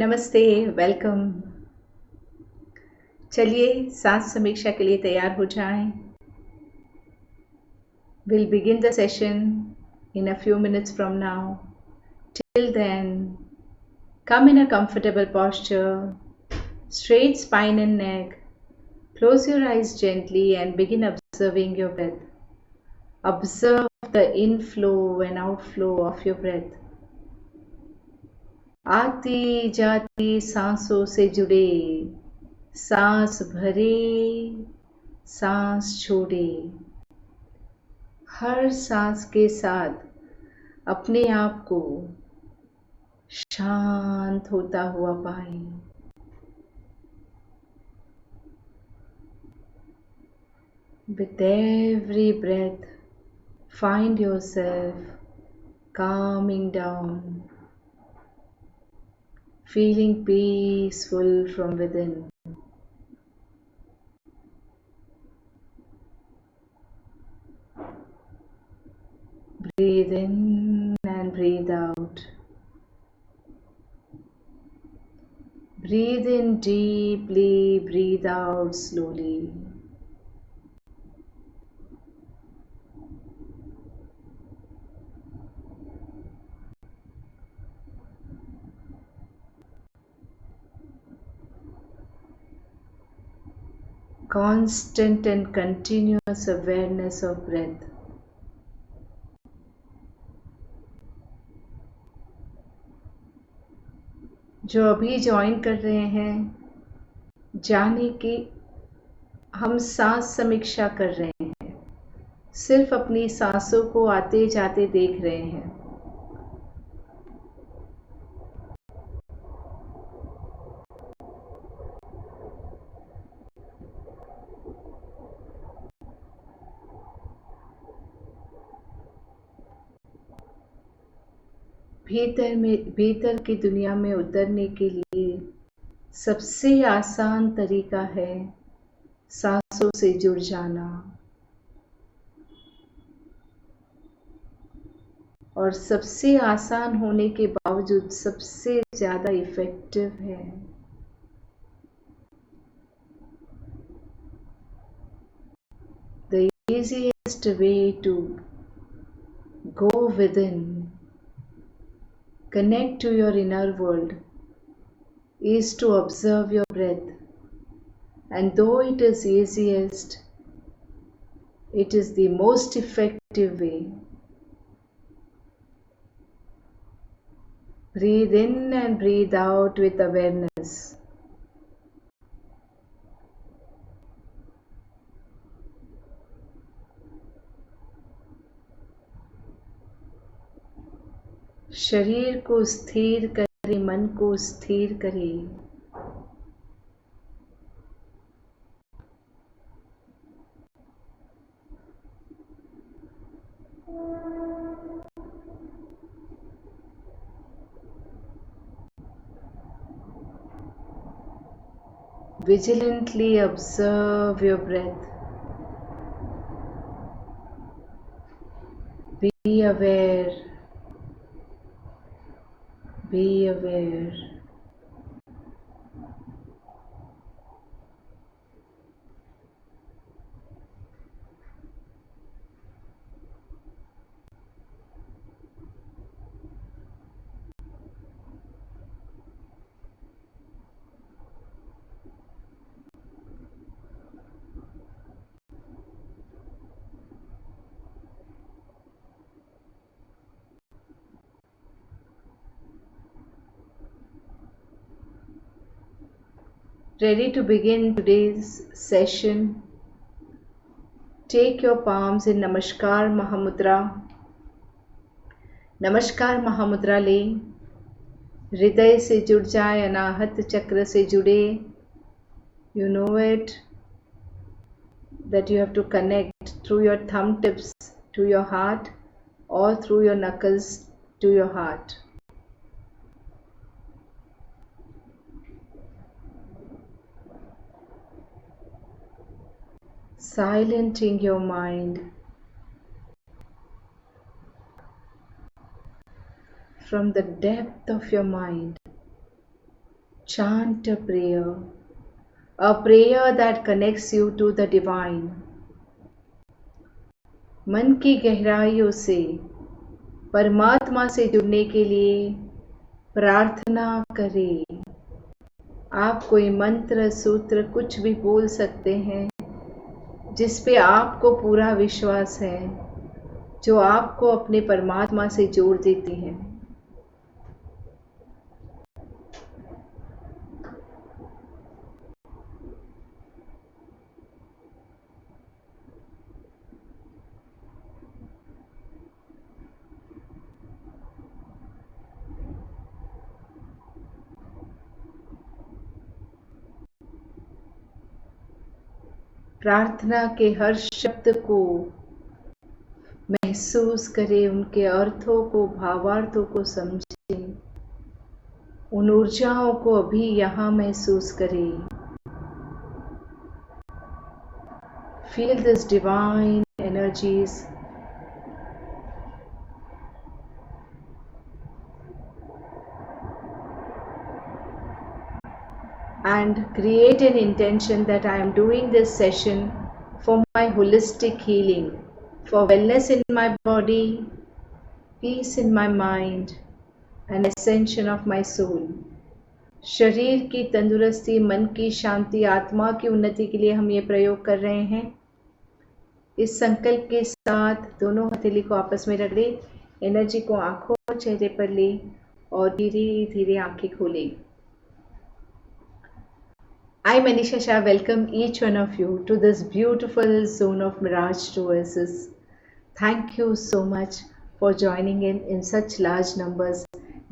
नमस्ते, वेलकम। चलिए सांस समीक्षा के लिए तैयार हो जाएं। We'll begin the session in a few minutes from now. Till then, come in a comfortable posture, straight spine and neck. Close your eyes gently and begin observing your breath. Observe the inflow and outflow of your breath. आती जाती सांसों से जुड़े, सांस भरे, सांस छोड़े। हर सांस के साथ अपने आप को शांत होता हुआ पाएं। With every breath, find yourself calming down, feeling peaceful from within. Breathe in and breathe out. Breathe in deeply, breathe out slowly. Constant and continuous awareness of breath. जो अभी ज्वाइन कर रहे हैं, जाने कि हम सांस समीक्षा कर रहे हैं, सिर्फ अपनी सांसों को आते जाते देख रहे हैं। भीतर की दुनिया में उतरने के लिए सबसे आसान तरीका है सांसों से जुड़ जाना, और सबसे आसान होने के बावजूद सबसे ज़्यादा इफ़ेक्टिव है। The easiest way to go within, connect to your inner world, is to observe your breath. And though it is easiest, it is the most effective way. Breathe in and breathe out with awareness. शरीर को स्थिर करें, मन को स्थिर करें। Vigilantly observe your breath. Be aware. Be aware. Ready to begin today's session? Take your palms in Namaskar Mahamudra. नमस्कार महामुद्रा लें। हृदय से जुड़ जाए, अनाहत चक्र से जुड़े। You know it that you have to connect through your thumb tips to your heart or through your knuckles to your heart. Silencing your mind from the depth of your mind. Chant a prayer that connects you to the divine. मन की गहराइयों से परमात्मा से जुड़ने के लिए प्रार्थना करें। आप कोई मंत्र सूत्र कुछ भी बोल सकते हैं जिस पे आपको पूरा विश्वास है, जो आपको अपने परमात्मा से जोड़ देती हैं। प्रार्थना के हर शब्द को महसूस करें, उनके अर्थों को, भावार्थों को समझें, उन ऊर्जाओं को अभी यहाँ महसूस करें। Feel this divine energies and create an intention that I am doing this session for my holistic healing, for wellness in my body, peace in my mind, and ascension of my soul. शरीर की तंदुरुस्ती, मन की शांति, आत्मा की उन्नति के लिए हम ये प्रयोग कर रहे हैं। इस संकल्प के साथ दोनों हथेली को आपस में रगड़े, एनर्जी को आंखों और चेहरे पर ले और धीरे धीरे आंखें खोले। I, Manisha Shah, welcome each one of you to this beautiful zone of Mirage to Oasis. Thank you so much for joining in such large numbers,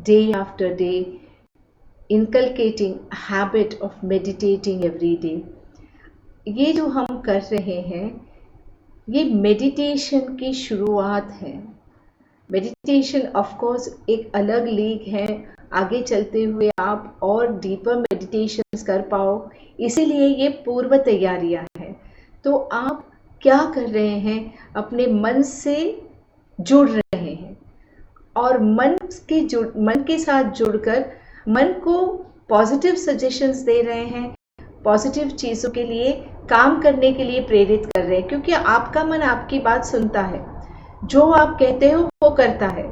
day after day, inculcating a habit of meditating every day. ये जो हम कर रहे हैं, ये meditation की शुरुआत है। मेडिटेशन ऑफ कोर्स एक अलग लीग है, आगे चलते हुए आप और डीपर मेडिटेशंस कर पाओ, इसीलिए ये पूर्व तैयारियां हैं। तो आप क्या कर रहे हैं, अपने मन से जुड़ रहे हैं और मन के साथ जुड़कर मन को पॉजिटिव सजेशंस दे रहे हैं, पॉजिटिव चीज़ों के लिए काम करने के लिए प्रेरित कर रहे हैं, क्योंकि आपका मन आपकी बात सुनता है। जो आप कहते हो वो करता है,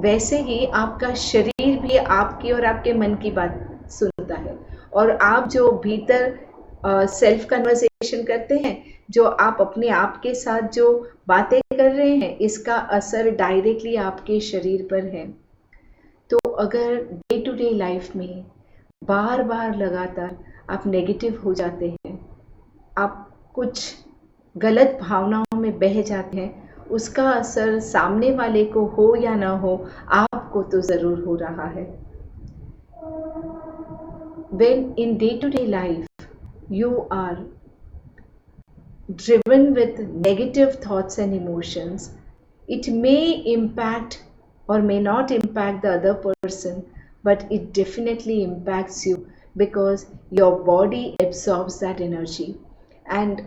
वैसे ही आपका शरीर भी आपकी और आपके मन की बात सुनता है। और आप जो भीतर सेल्फ कन्वर्सेशन करते हैं, जो आप अपने आप के साथ जो बातें कर रहे हैं, इसका असर डायरेक्टली आपके शरीर पर है। तो अगर डे टू डे लाइफ में बार बार लगातार आप नेगेटिव हो जाते हैं, आप कुछ गलत भावनाओं में बह जाते हैं, उसका असर सामने वाले को हो या ना हो, आपको तो ज़रूर हो रहा है। When in day-to-day life you are driven with negative thoughts and emotions, it may impact or may not impact the other person, but it definitely impacts you because your body absorbs that energy. And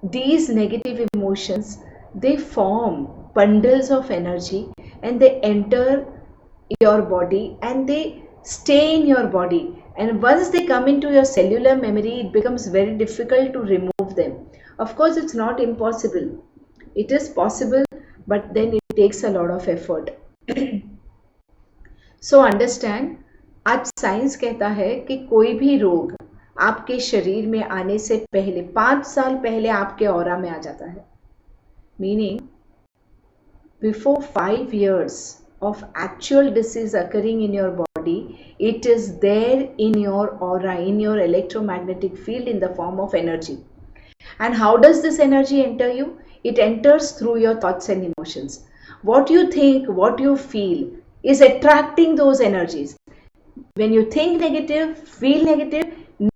these negative emotions, they form bundles of energy and they enter your body and they stay in your body, and once they come into your cellular memory, it becomes very difficult to remove them. Of course, it's not impossible, it is possible, but then it takes a lot of effort. So understand, आज science कहता है कि कोई भी रोग आपके शरीर में आने से पहले 5 साल पहले आपके ऑरा में आ जाता है। Meaning, before 5 years of actual disease occurring in your body, it is there in your aura, in your electromagnetic field in the form of energy. And how does this energy enter you? It enters through your thoughts and emotions. What you think, what you feel is attracting those energies. When you think negative, feel negative,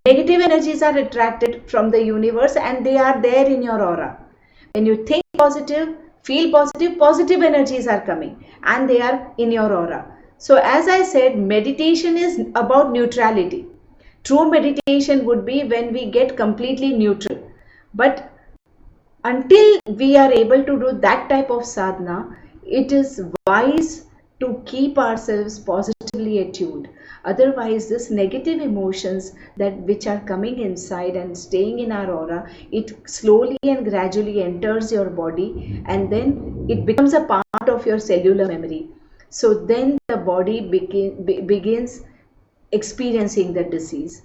negative energies are attracted from the universe and they are there in your aura. When you think positive, feel positive, positive energies are coming and they are in your aura. So as I said, meditation is about neutrality. True meditation would be when we get completely neutral. But until we are able to do that type of sadhana, it is wise to keep ourselves positively attuned. Otherwise, this negative emotions that which are coming inside and staying in our aura, it slowly and gradually enters your body, and then it becomes a part of your cellular memory. So then the body begins experiencing the disease.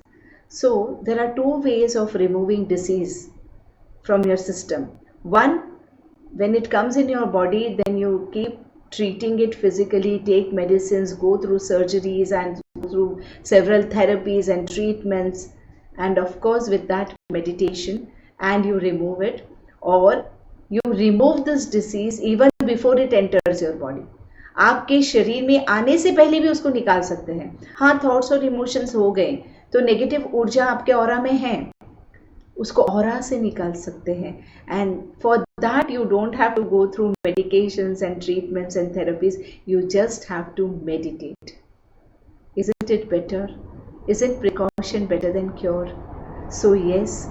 So there are two ways of removing disease from your system. One, when it comes in your body, then you keep treating it physically, take medicines, go through surgeries and go through several therapies and treatments, and of course with that meditation, and you remove it. Or you remove this disease even before it enters your body. आपके शरीर में आने से पहले भी उसको निकाल सकते हैं. हाँ, थॉट्स और इमोशंस हो गए तो नेगेटिव ऊर्जा आपके ऑरा में है, उसको ऑरा से निकाल सकते हैं. And for that you don't have to go through medications and treatments and therapies, you just have to meditate. Isn't it better? Isn't precaution better than cure? So yes,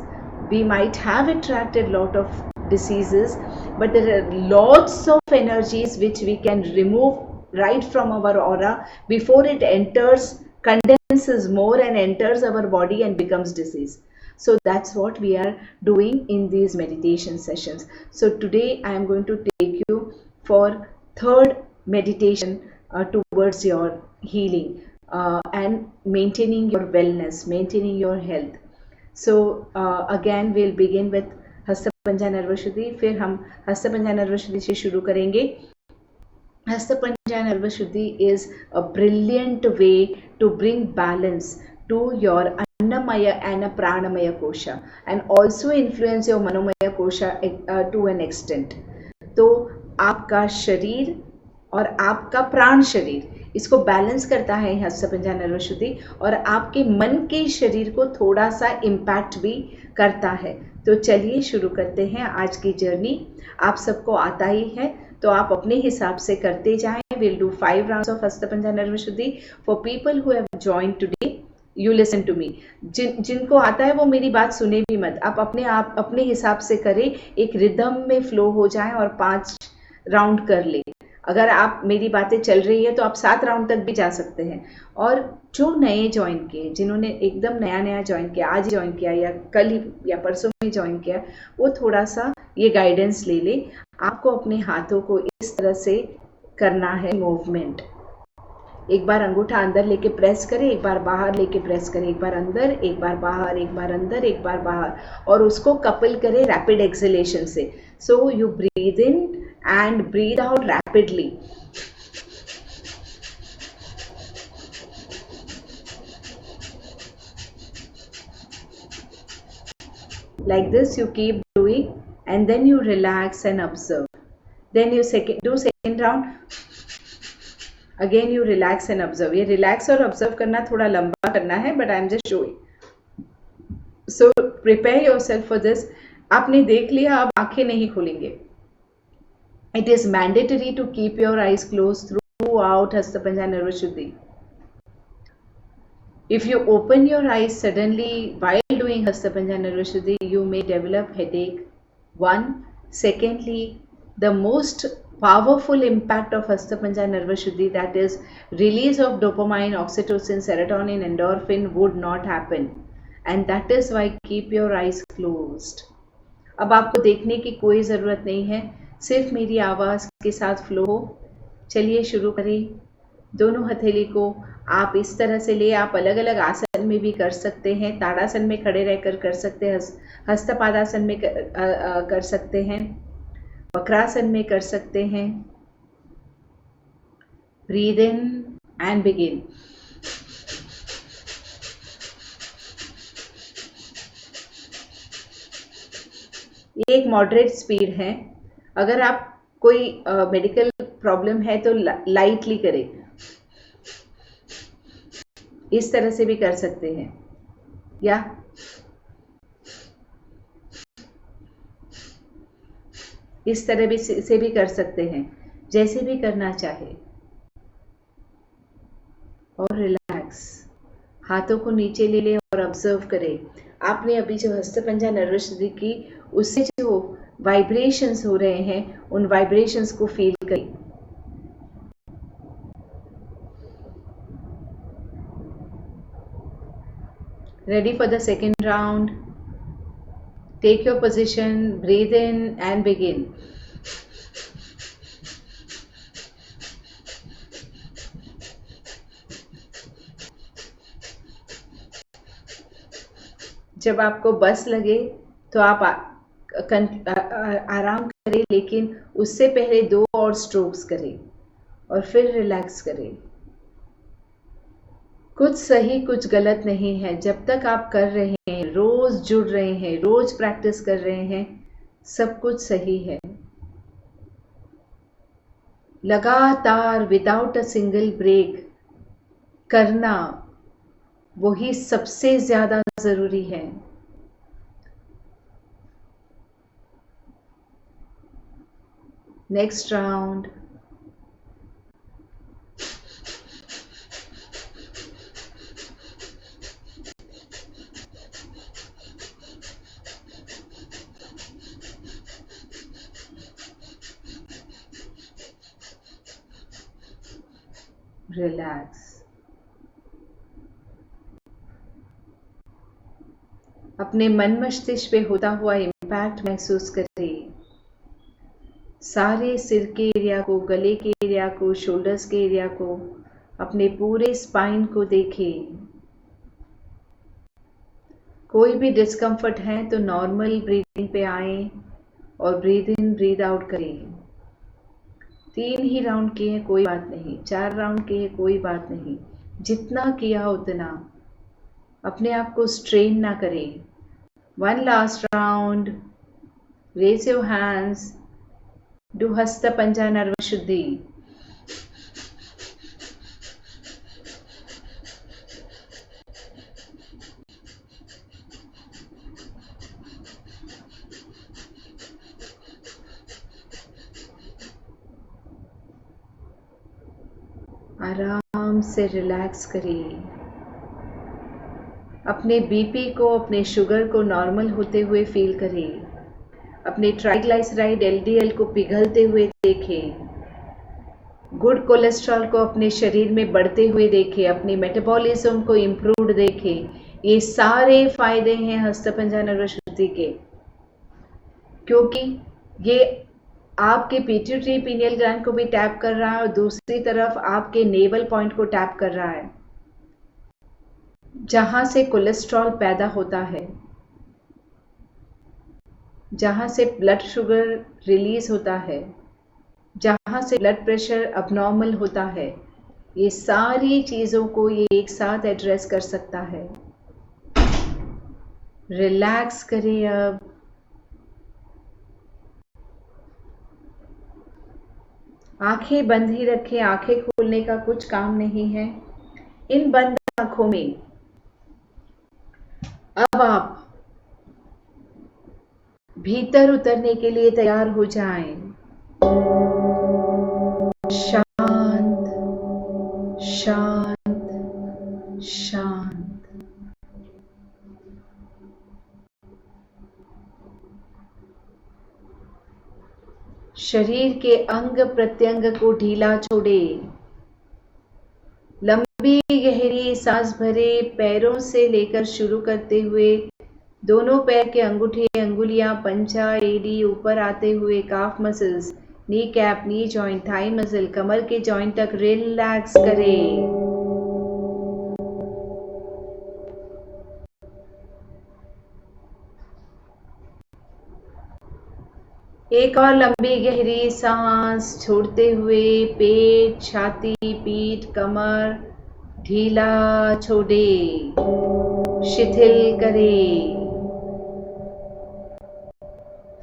we might have attracted lot of diseases, but there are lots of energies which we can remove right from our aura before it enters, condenses more and enters our body and becomes disease. So that's what we are doing in these meditation sessions. So today I am going to take you for third meditation towards your healing and maintaining your wellness, maintaining your health. So again we'll begin with हस्तपंजा नर्वशुद्धि. फिर हम हस्तपंजा नर्वशुद्धि से शुरू करेंगे. हस्तपंजा नर्वशुद्धि is a brilliant way to bring balance to your annamaya and pranamaya kosha, and also influence your manomaya kosha to an extent. तो आपका शरीर और आपका प्राण शरीर, इसको बैलेंस करता है हस्तपंजा नर्वशुद्धि, और आपके मन के शरीर को थोड़ा सा इम्पैक्ट भी करता है. तो चलिए शुरू करते हैं आज की जर्नी. आप सबको आता ही है तो आप अपने हिसाब से करते जाएं. विल डू 5 राउंड्स ऑफ हस्तपंजा नर्वशुद्धि. For people who have joined today, you listen to me. जिनको आता है वो मेरी बात सुने भी मत, आप अपने हिसाब से करें, एक रिदम में फ्लो हो जाएं और 5 राउंड कर ले. अगर आप मेरी बातें चल रही है तो आप 7 राउंड तक भी जा सकते हैं. और जो नए ज्वाइन किए, जिन्होंने एकदम नया ज्वाइन किया, आज ज्वाइन किया या कल ही या परसों में ज्वाइन किया, वो थोड़ा सा ये गाइडेंस ले ले. आपको अपने हाथों को इस तरह से करना है मूवमेंट. एक बार अंगूठा अंदर लेके प्रेस करें, एक बार बाहर लेके प्रेस करें, एक बार अंदर, एक बार बाहर, एक बार अंदर, एक बार बाहर, और उसको कपल करें रैपिड एक्सेलेशन से. So you breathe in and breathe out rapidly. Like this you keep doing, and then you relax and observe. Then you do second round. Again you relax and observe. ये relax और observe करना थोड़ा लंबा करना है, but I am just showing. So prepare yourself for this. आपने देख लिया, अब आंखें नहीं खोलेंगे. It is mandatory to keep your eyes closed throughout Hastapanja Nirvashuddhi. If you open your eyes suddenly while doing Hastapanja Nirvashuddhi, you may develop headache. 1. Secondly, the most powerful impact of Hastapanja Nirvashuddhi, that is release of dopamine, oxytocin, serotonin, endorphin, would not happen. And that is why keep your eyes closed. अब आपको देखने की कोई ज़रूरत नहीं है, सिर्फ मेरी आवाज़ के साथ फ्लो हो. चलिए शुरू करें. दोनों हथेली को आप इस तरह से ले. आप अलग अलग आसन में भी कर सकते हैं. ताड़ासन में खड़े रहकर कर सकते हैं, हस्तपादासन में कर सकते हैं, वक्रासन में कर सकते हैं. Breathe in and begin. ये एक मॉडरेट स्पीड है. अगर आप कोई मेडिकल प्रॉब्लम है तो लाइटली करें. इस तरह से भी कर सकते हैं, या इस तरह भी से भी कर सकते हैं, जैसे भी करना चाहे. और रिलैक्स, हाथों को नीचे ले लें और ऑब्जर्व करें. आपने अभी जो हस्तपंजा नर्वशुद्धि की, उससे जो वाइब्रेशंस हो रहे हैं, उन वाइब्रेशंस को फील करें. Ready for the second round? Take your position, breathe in and begin. जब आपको बस लगे तो आप आराम करें, लेकिन उससे पहले 2 और स्ट्रोक्स करें और फिर रिलैक्स करें। कुछ सही कुछ गलत नहीं है। जब तक आप कर रहे हैं, रोज जुड़ रहे हैं, रोज प्रैक्टिस कर रहे हैं, सब कुछ सही है। लगातार विदाउट अ सिंगल ब्रेक करना वही सबसे ज्यादा जरूरी है। Next round. रिलैक्स। अपने मन मस्तिष्क पे होता हुआ इम्पैक्ट महसूस करें। सारे सिर के एरिया को, गले के एरिया को, शोल्डर्स के एरिया को, अपने पूरे स्पाइन को देखें। कोई भी डिस्कम्फर्ट है तो नॉर्मल ब्रीदिंग पे आए और ब्रीद इन ब्रीद आउट करें। 3 ही राउंड किए कोई बात नहीं, 4 राउंड किए कोई बात नहीं, जितना किया उतना। अपने आप को स्ट्रेन ना करें। 1 last round. Raise your hands, do हस्त पंजा नर्व शुद्धि। आराम से रिलैक्स करिए। अपने बीपी को, अपने शुगर को नॉर्मल होते हुए फील करें। अपने ट्राइग्लाइसराइड एलडीएल को पिघलते हुए देखें। गुड कोलेस्ट्रॉल को अपने शरीर में बढ़ते हुए देखें। अपनी मेटाबॉलिज्म को इम्प्रूव्ड देखें। ये सारे फायदे हैं हस्तपंजा नर्व शुद्धि के, क्योंकि ये आपके पिट्यूटरी पीनियल ग्लैंड को भी टैप कर रहा है और दूसरी तरफ आपके नेवल पॉइंट को टैप कर रहा है, जहां से कोलेस्ट्रॉल पैदा होता है, जहां से ब्लड शुगर रिलीज होता है, जहां से ब्लड प्रेशर अबनॉर्मल होता है। ये सारी चीजों को ये एक साथ एड्रेस कर सकता है। रिलैक्स करिए अब। आंखें बंद ही रखें, आंखें खोलने का कुछ काम नहीं है। इन बंद आंखों में अब आप भीतर उतरने के लिए तैयार हो जाएं। शांत शांत शांत। शरीर के अंग प्रत्यंग को ढीला छोड़े। लंबी गहरी सांस भरे, पैरों से लेकर शुरू करते हुए दोनों पैर के अंगूठे, अंगुलियां, पंजा, एडी ऊपर आते हुए calf muscles, knee cap, knee joint, thigh muscle, कमर के जॉइंट तक रिलैक्स करें। एक और लंबी गहरी सांस छोड़ते हुए पेट, छाती, पीठ, कमर ढीला छोड़े, शिथिल करें।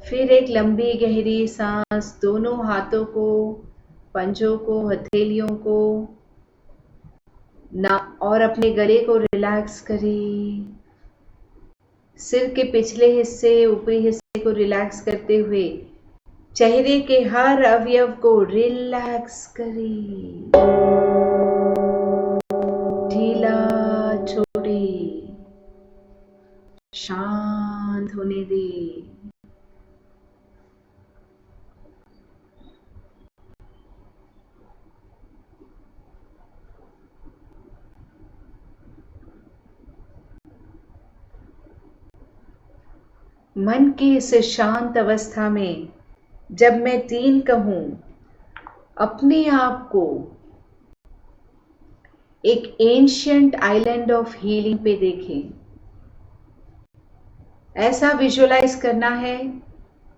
फिर एक लंबी गहरी सांस दोनों हाथों को, पंजों को, हथेलियों को ना और अपने गले को रिलैक्स करें। सिर के पिछले हिस्से, ऊपरी हिस्से को रिलैक्स करते हुए चेहरे के हर अवयव को रिलैक्स करें। ढीला छोड़े, शांत होने दे। मन की इस शांत अवस्था में जब मैं 3 कहूं, अपने आप को एक एंशियंट आइलैंड ऑफ हीलिंग पे देखें। ऐसा विजुअलाइज करना है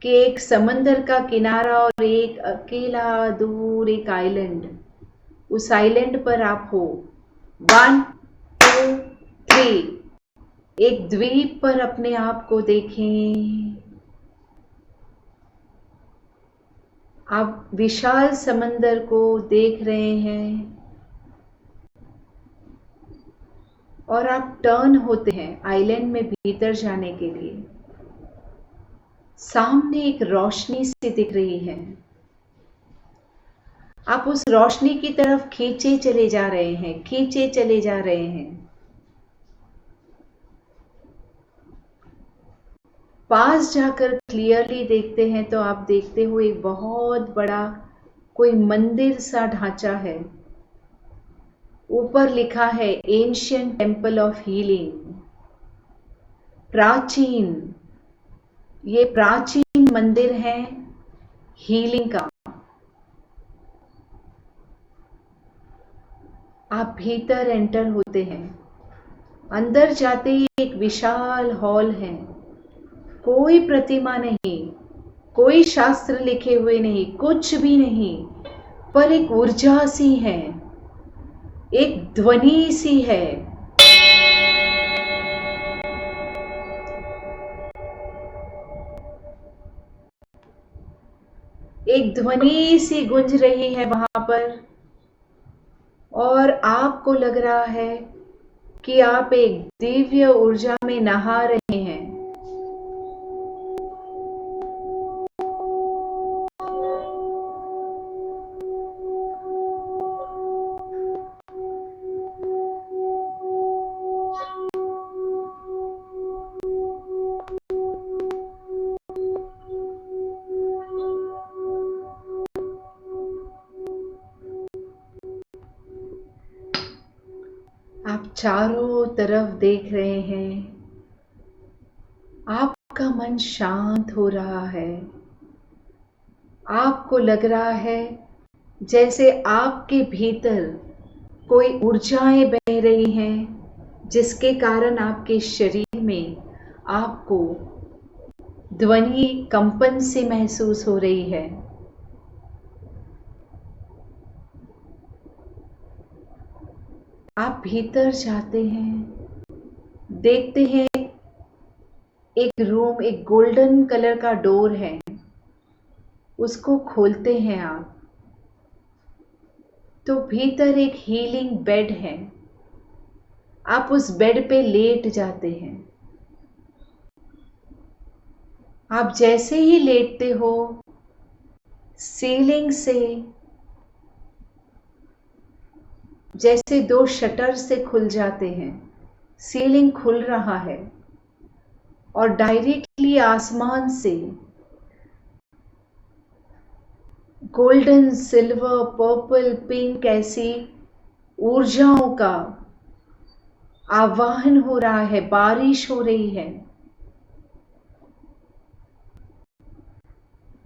कि एक समंदर का किनारा और एक अकेला दूर एक आइलैंड, उस आइलैंड पर आप हो। 1 2 3, एक द्वीप पर अपने आप को देखें। आप विशाल समंदर को देख रहे हैं और आप टर्न होते हैं आइलैंड में भीतर जाने के लिए। सामने एक रोशनी सी दिख रही है। आप उस रोशनी की तरफ खींचे चले जा रहे हैं, खींचे चले जा रहे हैं। पास जाकर क्लियरली देखते हैं तो आप देखते हो एक बहुत बड़ा कोई मंदिर सा ढांचा है। ऊपर लिखा है एंशियंट टेम्पल ऑफ हीलिंग। प्राचीन, ये प्राचीन मंदिर है हीलिंग का। आप भीतर एंटर होते हैं। अंदर जाते ही एक विशाल हॉल है। कोई प्रतिमा नहीं, कोई शास्त्र लिखे हुए नहीं, कुछ भी नहीं, पर एक ऊर्जा सी है, एक ध्वनि सी है। एक ध्वनि सी गूंज रही है वहां पर और आपको लग रहा है कि आप एक दिव्य ऊर्जा में नहा रहे हैं। आप चारों तरफ देख रहे हैं। आपका मन शांत हो रहा है। आपको लग रहा है जैसे आपके भीतर कोई ऊर्जाएं बह रही हैं, जिसके कारण आपके शरीर में आपको ध्वनि कंपन से महसूस हो रही है। आप भीतर जाते हैं, देखते हैं एक रूम, एक गोल्डन कलर का डोर है। उसको खोलते हैं आप तो भीतर एक हीलिंग बेड है। आप उस बेड पे लेट जाते हैं। आप जैसे ही लेटते हो, सीलिंग से जैसे 2 शटर से खुल जाते हैं, सीलिंग खुल रहा है और डायरेक्टली आसमान से गोल्डन, सिल्वर, पर्पल, पिंक ऐसी ऊर्जाओं का आवाहन हो रहा है, बारिश हो रही है।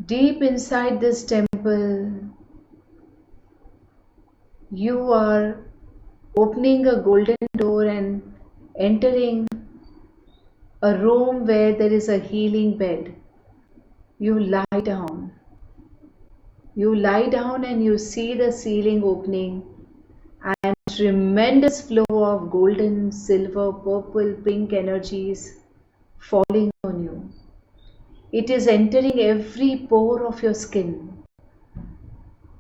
Deep inside this temple, you are opening a golden door and entering a room where there is a healing bed. You lie down. You lie down and you see the ceiling opening and tremendous flow of golden, silver, purple, pink energies falling on you. It is entering every pore of your skin.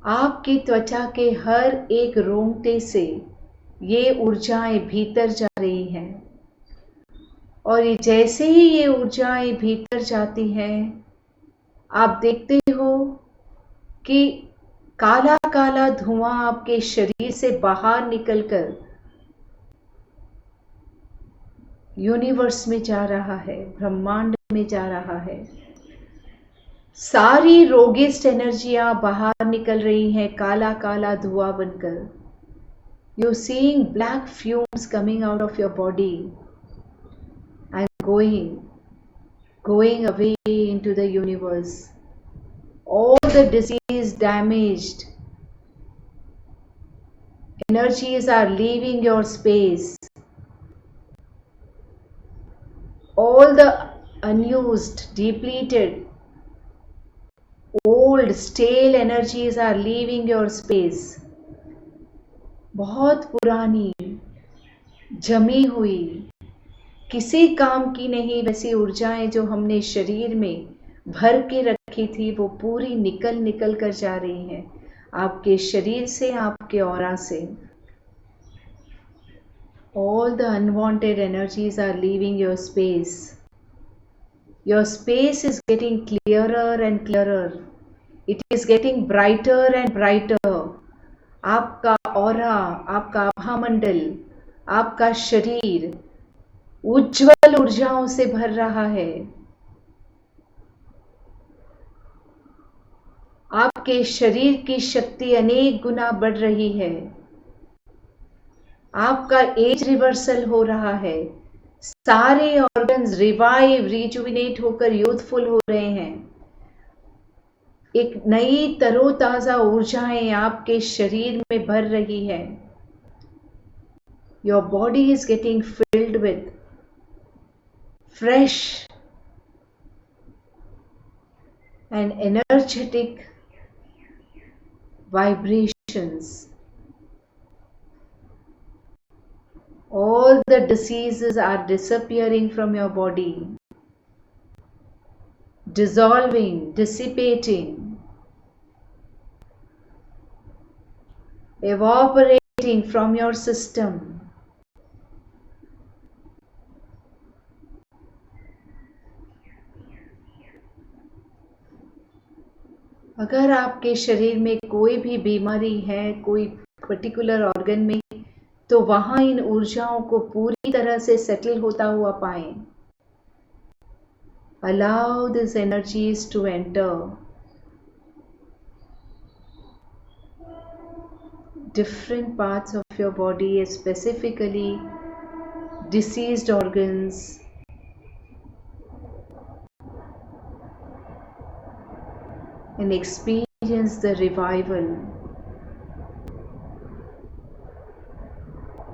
आपकी त्वचा के हर एक रोंगटे से ये ऊर्जाएं भीतर जा रही हैं और ये जैसे ही ये ऊर्जाएं भीतर जाती हैं, आप देखते हो कि काला काला धुआं आपके शरीर से बाहर निकलकर यूनिवर्स में जा रहा है, ब्रह्मांड में जा रहा है। सारी रोगिस्ट एनर्जियां बाहर निकल रही हैं, काला काला धुआं बनकर। You seeing black fumes coming out of your body and going away into the universe. All the disease damaged energies are leaving your space. All the unused, depleted, old, stale energies are leaving your space. बहुत पुरानी, जमी हुई, किसी काम की नहीं वैसी ऊर्जाएं जो हमने शरीर में भर के रखी थी, वो पूरी निकल कर जा रही हैं आपके शरीर से, आपके ऑरा से. All the unwanted energies are leaving your space. Your space is getting clearer and clearer. It is getting brighter and brighter. आपका ऑरा, आपका आभामंडल, आपका शरीर उज्जवल ऊर्जाओं से भर रहा है. आपके शरीर की शक्ति अनेक गुना बढ़ रही है. आपका एज रिवर्सल हो रहा है. सारे ऑर्गन्स रिवाइव, रिजुविनेट होकर यूथफुल हो रहे हैं. एक नई तरोताजा ऊर्जाएं आपके शरीर में भर रही है. Your body is getting filled with fresh and energetic vibrations. All the diseases are disappearing from your body, dissolving, dissipating, evaporating from your system. अगर आपके शरीर में कोई भी बीमारी है, कोई पर्टिकुलर ऑर्गन में, तो वहां इन ऊर्जाओं को पूरी तरह से सेटल होता हुआ पाएं. Allow these energies to enter. Different parts of your body, specifically diseased organs, and experience the revival.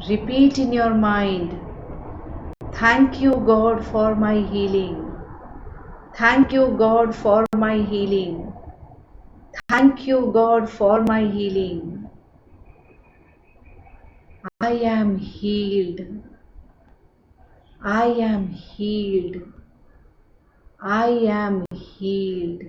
Repeat in your mind, thank you God for my healing. Thank you God for my healing. Thank you God for my healing. I am healed. I am healed. I am healed.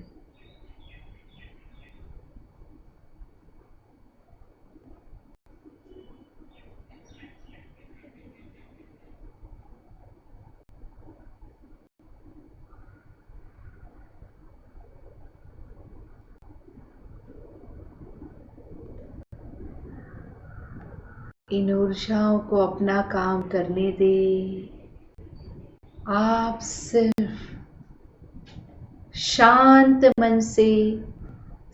इन ऊर्जाओं को अपना काम करने दे. आप सिर्फ शांत मन से,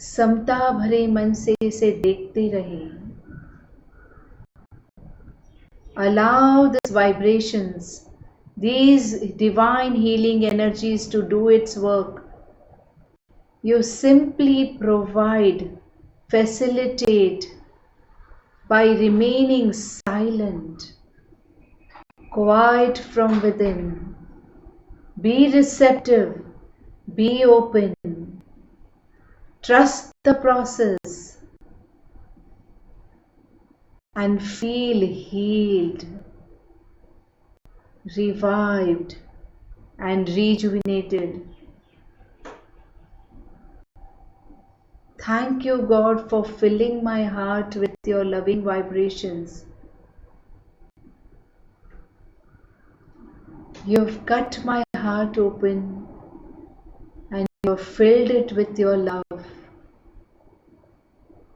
समता भरे मन से इसे देखते रहें. Allow these vibrations, these divine healing energies to do its work. You simply provide, facilitate by remaining silent, quiet from within. Be receptive, be open, trust the process, and feel healed, revived, and rejuvenated. Thank you, God, for filling my heart with your loving vibrations. You've cut my heart open and you've filled it with your love.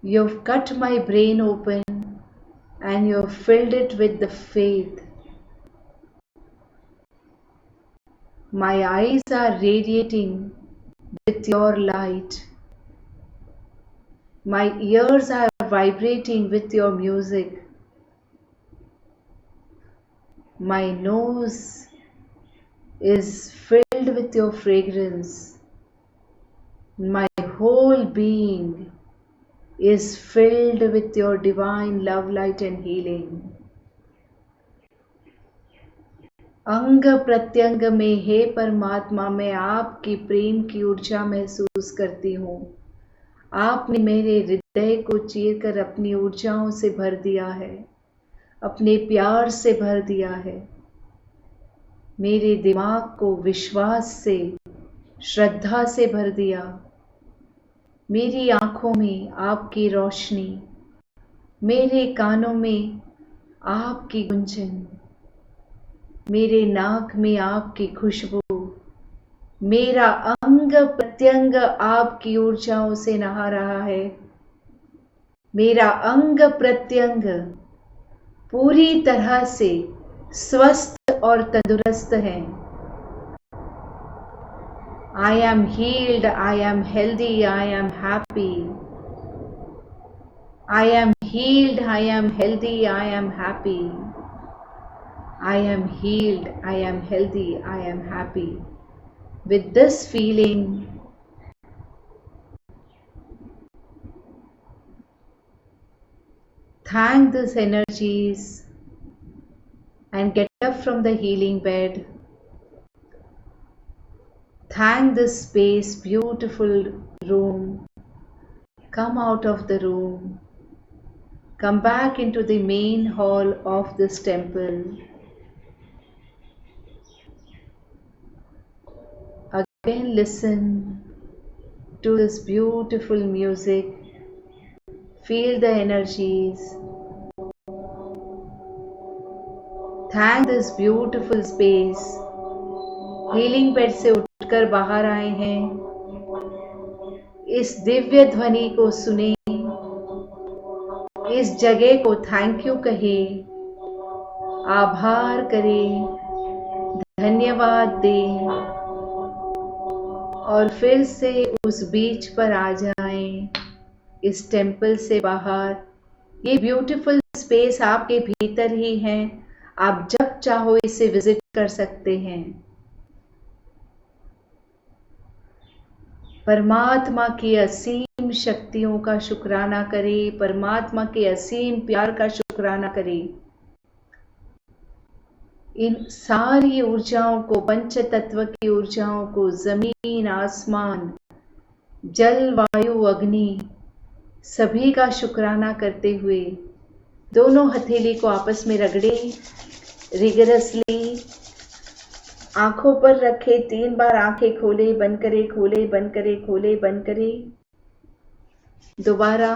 You've cut my brain open and you've filled it with the faith. My eyes are radiating with your light. My ears are vibrating with your music. My nose is filled with with your fragrance. My whole being is filled with your divine love, light and healing. अंग प्रत्यंग में हे परमात्मा, मैं आपकी प्रेम की ऊर्जा महसूस करती हूँ। आपने मेरे हृदय को चीर कर अपनी ऊर्जाओं से भर दिया है, अपने प्यार से भर दिया है। मेरे दिमाग को विश्वास से, श्रद्धा से भर दिया। मेरी आंखों में आपकी रोशनी, मेरे कानों में आपकी गुंजन, मेरे नाक में आपकी खुशबू, मेरा अंग प्रत्यंग आपकी ऊर्जाओं से नहा रहा है। मेरा अंग प्रत्यंग पूरी तरह से स्वस्थ और तंदुरुस्त है। I am healed, I am healthy, I am happy. I am healed, I am healthy, I am happy. I am healed, I am healthy, I am happy. With this feeling, thank these energies and get up from the healing bed. Thank this space, beautiful room. Come out of the room. Come back into the main hall of this temple. Again listen to this beautiful music. Feel the energies. Thank this beautiful space. Healing bed से उठकर बाहर आए हैं। इस दिव्य ध्वनि को सुने, इस जगह को थैंक यू कहें, आभार करें, धन्यवाद दें और फिर से उस बीच पर आ जाएं, इस टेम्पल से बाहर। ये ब्यूटीफुल स्पेस आपके भीतर ही है, आप जब चाहो इसे विजिट कर सकते हैं। परमात्मा की असीम शक्तियों का शुक्राना करें, परमात्मा के असीम प्यार का शुक्राना करें। इन सारी ऊर्जाओं को, पंच तत्व की ऊर्जाओं को, जमीन, आसमान, जल, वायु, अग्नि, सभी का शुक्राना करते हुए दोनों हथेली को आपस में रगड़े, रिगरसली आंखों पर रखे, 3 बार आंखें खोले, बंद करे, खोले, बंद करे, खोले, बंद करे। दोबारा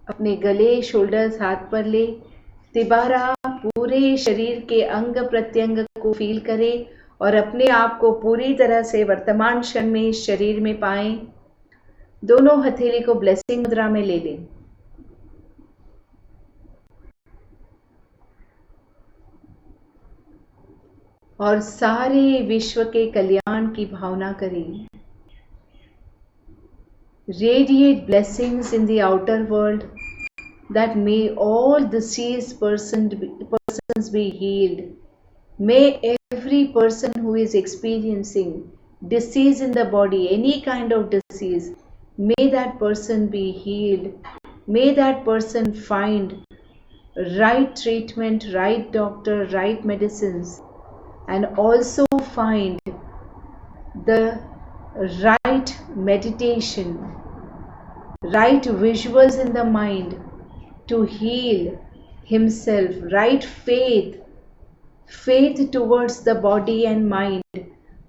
अपने गले, शोल्डर्स, हाथ पर ले। तिबारा पूरे शरीर के अंग प्रत्यंग को फील करें और अपने आप को पूरी तरह से वर्तमान क्षण में इस शरीर में पाएं। दोनों हथेली को ब्लेसिंग मुद्रा में ले लें। और सारे विश्व के कल्याण की भावना करें। Radiate blessings in the outer world, that may all deceased persons be healed. May every person who is experiencing disease in the body, any kind of disease, may that person be healed. May that person find right treatment, right doctor, right medicines, and also find the right meditation, right visuals in the mind to heal himself, right faith towards the body and mind,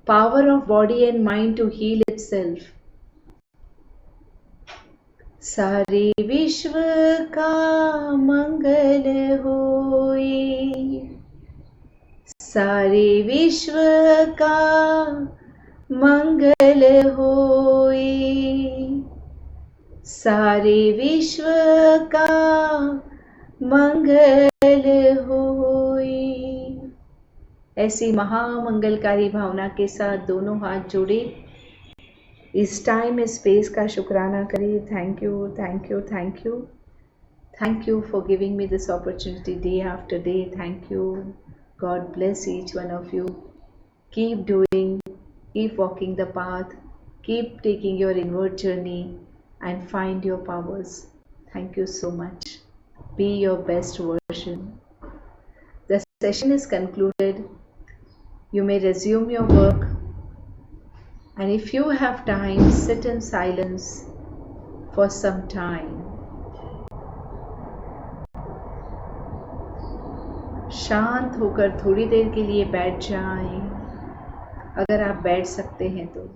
power of body and mind to heal itself. सारे विश्व का मंगल होए, सारे विश्व का मंगल होए, सारे विश्व का मंगल होए। ऐसी महामंगलकारी भावना के साथ दोनों हाथ जोड़े, इस टाइम इस स्पेस का शुक्राना करें। Thank you, thank you, thank you, thank you for giving me this opportunity day after day. Thank you. God bless each one of you. Keep doing, keep walking the path, keep taking your inward journey, and find your powers. Thank you so much. Be your best version. The session is concluded. You may resume your work, and if you have time, sit in silence for some time. शांत होकर थोड़ी देर के लिए बैठ जाएं, अगर आप बैठ सकते हैं तो।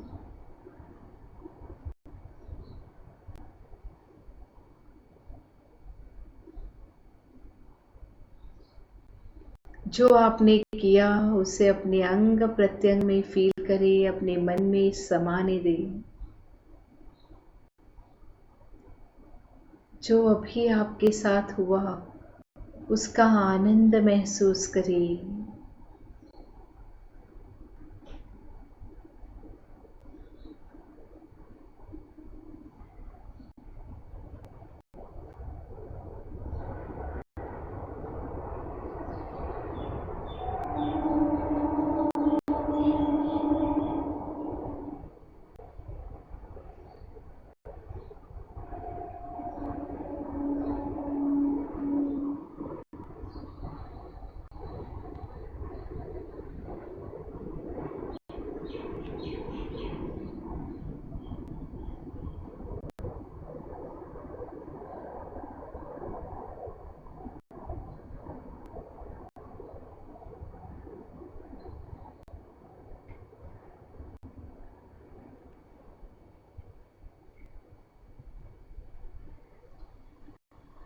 जो आपने किया उसे अपने अंग प्रत्यंग में फील करें, अपने मन में समाने दें। जो अभी आपके साथ हुआ उसका आनंद महसूस करें।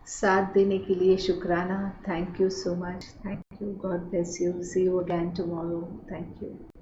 साथ देने के लिए शुक्राना। Thank you so much. Thank you. God bless you. See you again tomorrow. Thank you.